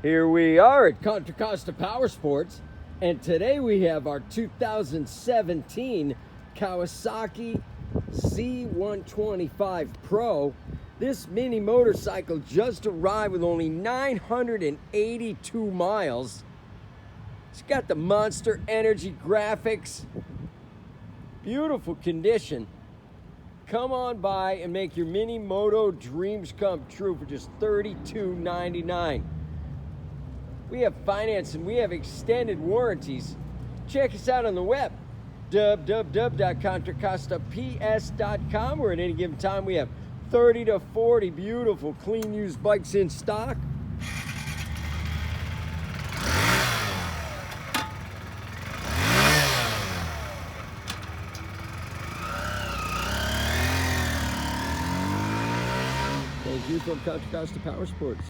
Here we are at Contra Costa Powersports, and today we have our 2017 Kawasaki Z125 Pro. This mini motorcycle just arrived with only 982 miles. It's got the Monster Energy graphics. Beautiful condition. Come on by and make your mini moto dreams come true for just $32.99. We have financing, we have extended warranties. Check us out on the web, www.contracostaps.com, where at any given time we have 30 to 40 beautiful, clean used bikes in stock. Thank you from Contra Costa Powersports.